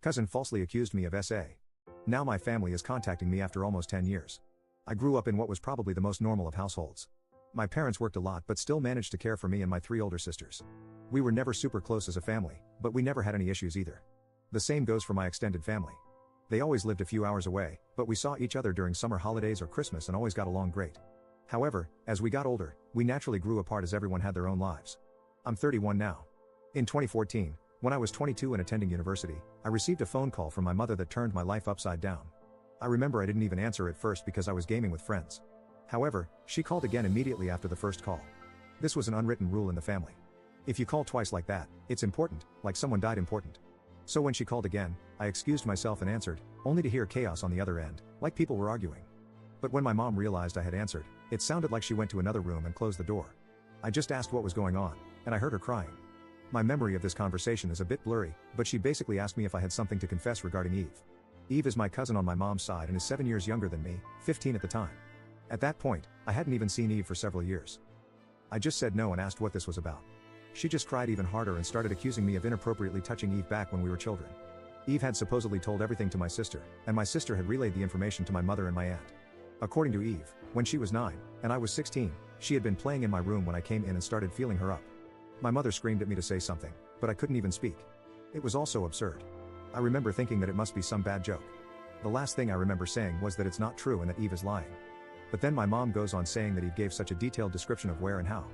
Cousin falsely accused me of SA. Now my family is contacting me after almost 10 years. I grew up in what was probably the most normal of households. My parents worked a lot but still managed to care for me and my 3 older sisters. We were never super close as a family, but we never had any issues either. The same goes for my extended family. They always lived a few hours away, but we saw each other during summer holidays or Christmas and always got along great. However, as we got older, we naturally grew apart as everyone had their own lives. I'm 31 now. In 2014, when I was 22 and attending university, I received a phone call from my mother that turned my life upside down. I remember I didn't even answer at first because I was gaming with friends. However, she called again immediately after the first call. This was an unwritten rule in the family. If you call twice like that, it's important, like someone died important. So when she called again, I excused myself and answered, only to hear chaos on the other end, like people were arguing. But when my mom realized I had answered, it sounded like she went to another room and closed the door. I just asked what was going on, and I heard her crying. My memory of this conversation is a bit blurry, but she basically asked me if I had something to confess regarding Eve. Eve is my cousin on my mom's side and is 7 years younger than me, 15 at the time. At that point, I hadn't even seen Eve for several years. I just said no and asked what this was about. She just cried even harder and started accusing me of inappropriately touching Eve back when we were children. Eve had supposedly told everything to my sister, and my sister had relayed the information to my mother and my aunt. According to Eve, when she was 9, and I was 16, she had been playing in my room when I came in and started feeling her up. My mother screamed at me to say something, but I couldn't even speak. It was all so absurd. I remember thinking that it must be some bad joke. The last thing I remember saying was that it's not true and that Eve is lying. But then my mom goes on saying that Eve gave such a detailed description of where and how.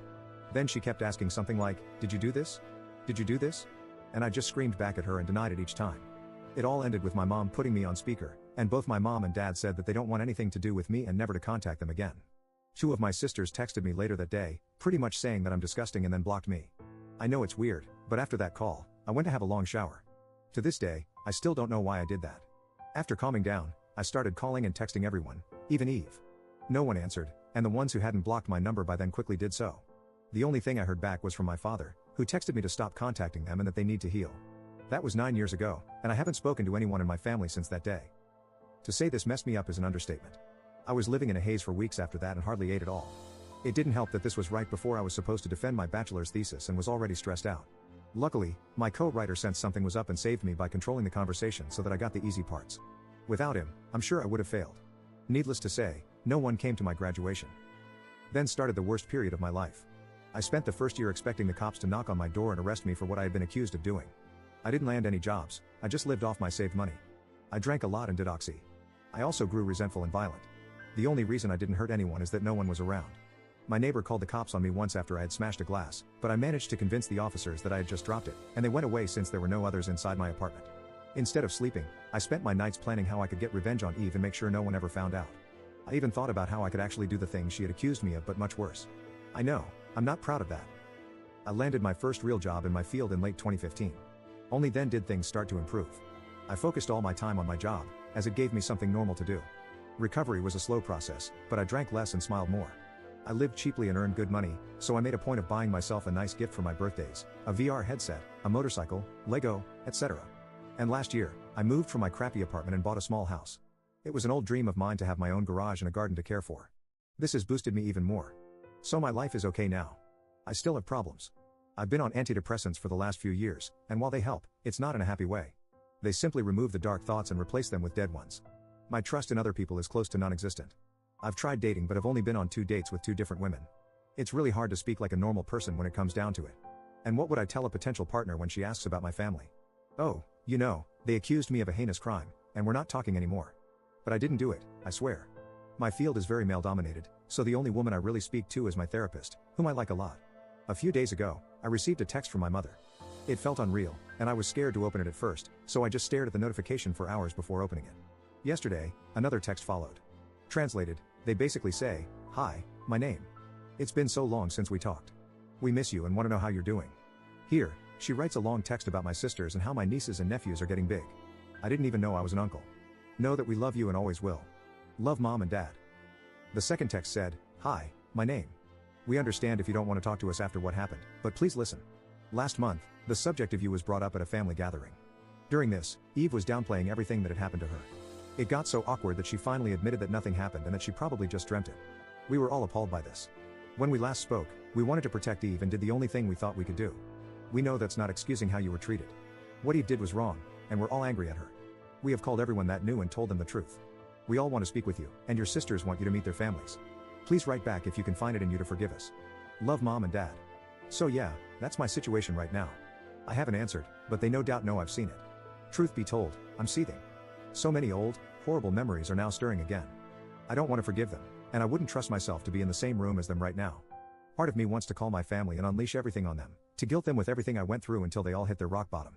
Then she kept asking something like, "Did you do this? Did you do this?" And I just screamed back at her and denied it each time. It all ended with my mom putting me on speaker, and both my mom and dad said that they don't want anything to do with me and never to contact them again. 2 of my sisters texted me later that day, pretty much saying that I'm disgusting and then blocked me. I know it's weird, but after that call, I went to have a long shower. To this day, I still don't know why I did that. After calming down, I started calling and texting everyone, even Eve. No one answered, and the ones who hadn't blocked my number by then quickly did so. The only thing I heard back was from my father, who texted me to stop contacting them and that they need to heal. That was 9 years ago, and I haven't spoken to anyone in my family since that day. To say this messed me up is an understatement. I was living in a haze for weeks after that and hardly ate at all. It didn't help that this was right before I was supposed to defend my bachelor's thesis and was already stressed out. Luckily, my co-writer sensed something was up and saved me by controlling the conversation so that I got the easy parts. Without him, I'm sure I would have failed. Needless to say, no one came to my graduation. Then started the worst period of my life. I spent the first year expecting the cops to knock on my door and arrest me for what I had been accused of doing. I didn't land any jobs, I just lived off my saved money. I drank a lot and did oxy. I also grew resentful and violent. The only reason I didn't hurt anyone is that no one was around. My neighbor called the cops on me once after I had smashed a glass, but I managed to convince the officers that I had just dropped it, and they went away since there were no others inside my apartment. Instead of sleeping, I spent my nights planning how I could get revenge on Eve and make sure no one ever found out. I even thought about how I could actually do the things she had accused me of, but much worse. I know, I'm not proud of that. I landed my first real job in my field in late 2015. Only then did things start to improve. I focused all my time on my job, as it gave me something normal to do. Recovery was a slow process, but I drank less and smiled more. I lived cheaply and earned good money, so I made a point of buying myself a nice gift for my birthdays, a VR headset, a motorcycle, Lego, etc. And last year, I moved from my crappy apartment and bought a small house. It was an old dream of mine to have my own garage and a garden to care for. This has boosted me even more. So my life is okay now. I still have problems. I've been on antidepressants for the last few years, and while they help, it's not in a happy way. They simply remove the dark thoughts and replace them with dead ones. My trust in other people is close to non-existent. I've tried dating but have only been on 2 dates with 2 different women. It's really hard to speak like a normal person when it comes down to it. And what would I tell a potential partner when she asks about my family? Oh, you know, they accused me of a heinous crime, and we're not talking anymore. But I didn't do it, I swear. My field is very male-dominated, so the only woman I really speak to is my therapist, whom I like a lot. A few days ago, I received a text from my mother. It felt unreal, and I was scared to open it at first, so I just stared at the notification for hours before opening it. Yesterday, another text followed. Translated, they basically say, "Hi, my name. It's been so long since we talked. We miss you and want to know how you're doing." Here, she writes a long text about my sisters and how my nieces and nephews are getting big. I didn't even know I was an uncle. Know that we love you and always will. Love Mom and Dad. The second text said, "Hi, my name. We understand if you don't want to talk to us after what happened, but please listen. Last month, the subject of you was brought up at a family gathering. During this, Eve was downplaying everything that had happened to her. It got so awkward that she finally admitted that nothing happened and that she probably just dreamt it. We were all appalled by this. When we last spoke, we wanted to protect Eve and did the only thing we thought we could do. We know that's not excusing how you were treated. What Eve did was wrong, and we're all angry at her. We have called everyone that knew and told them the truth. We all want to speak with you, and your sisters want you to meet their families. Please write back if you can find it in you to forgive us. Love, Mom and Dad. So yeah, that's my situation right now. I haven't answered, but they no doubt know I've seen it. Truth be told, I'm seething. So many old, horrible memories are now stirring again. I don't want to forgive them, and I wouldn't trust myself to be in the same room as them right now. Part of me wants to call my family and unleash everything on them, to guilt them with everything I went through until they all hit their rock bottom.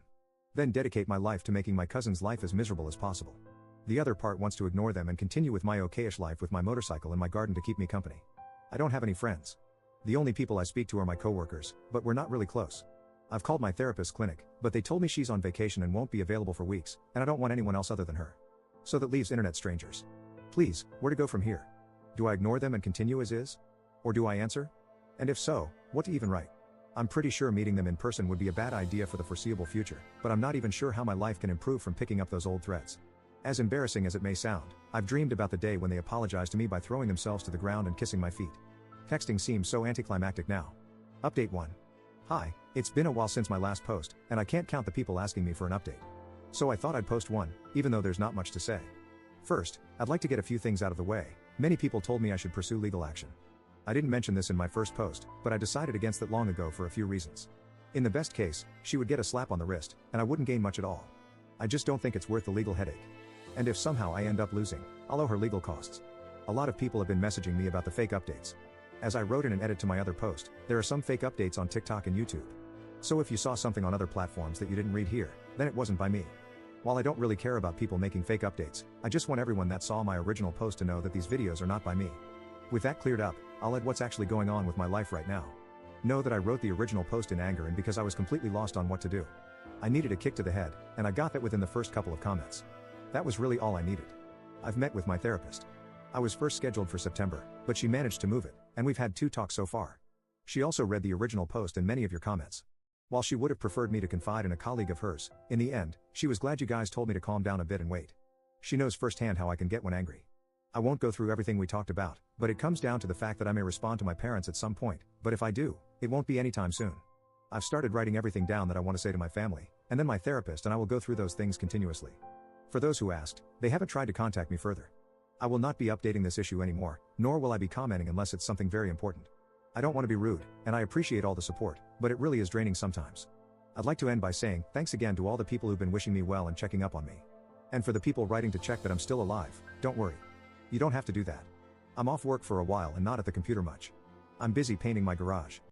Then dedicate my life to making my cousin's life as miserable as possible. The other part wants to ignore them and continue with my okayish life with my motorcycle and my garden to keep me company. I don't have any friends. The only people I speak to are my coworkers, but we're not really close. I've called my therapist's clinic, but they told me she's on vacation and won't be available for weeks, and I don't want anyone else other than her. So that leaves internet strangers. Please, where to go from here? Do I ignore them and continue as is? Or do I answer? And if so, what to even write? I'm pretty sure meeting them in person would be a bad idea for the foreseeable future, but I'm not even sure how my life can improve from picking up those old threads. As embarrassing as it may sound, I've dreamed about the day when they apologize to me by throwing themselves to the ground and kissing my feet. Texting seems so anticlimactic now. Update 1. Hi, it's been a while since my last post, and I can't count the people asking me for an update. So I thought I'd post one, even though there's not much to say. First, I'd like to get a few things out of the way. Many people told me I should pursue legal action. I didn't mention this in my first post, but I decided against it long ago for a few reasons. In the best case, she would get a slap on the wrist, and I wouldn't gain much at all. I just don't think it's worth the legal headache. And if somehow I end up losing, I'll owe her legal costs. A lot of people have been messaging me about the fake updates. As I wrote in an edit to my other post, there are some fake updates on TikTok and YouTube. So if you saw something on other platforms that you didn't read here, then it wasn't by me. While I don't really care about people making fake updates, I just want everyone that saw my original post to know that these videos are not by me. With that cleared up, I'll add what's actually going on with my life right now. Know that I wrote the original post in anger and because I was completely lost on what to do. I needed a kick to the head, and I got that within the first couple of comments. That was really all I needed. I've met with my therapist. I was first scheduled for September, but she managed to move it, and we've had 2 talks so far. She also read the original post and many of your comments. While she would have preferred me to confide in a colleague of hers, in the end, she was glad you guys told me to calm down a bit and wait. She knows firsthand how I can get when angry. I won't go through everything we talked about, but it comes down to the fact that I may respond to my parents at some point, but if I do, it won't be anytime soon. I've started writing everything down that I want to say to my family, and then my therapist, and I will go through those things continuously. For those who asked, they haven't tried to contact me further. I will not be updating this issue anymore, nor will I be commenting unless it's something very important. I don't want to be rude, and I appreciate all the support, but it really is draining sometimes. I'd like to end by saying thanks again to all the people who've been wishing me well and checking up on me. And for the people writing to check that I'm still alive, don't worry. You don't have to do that. I'm off work for a while and not at the computer much. I'm busy painting my garage.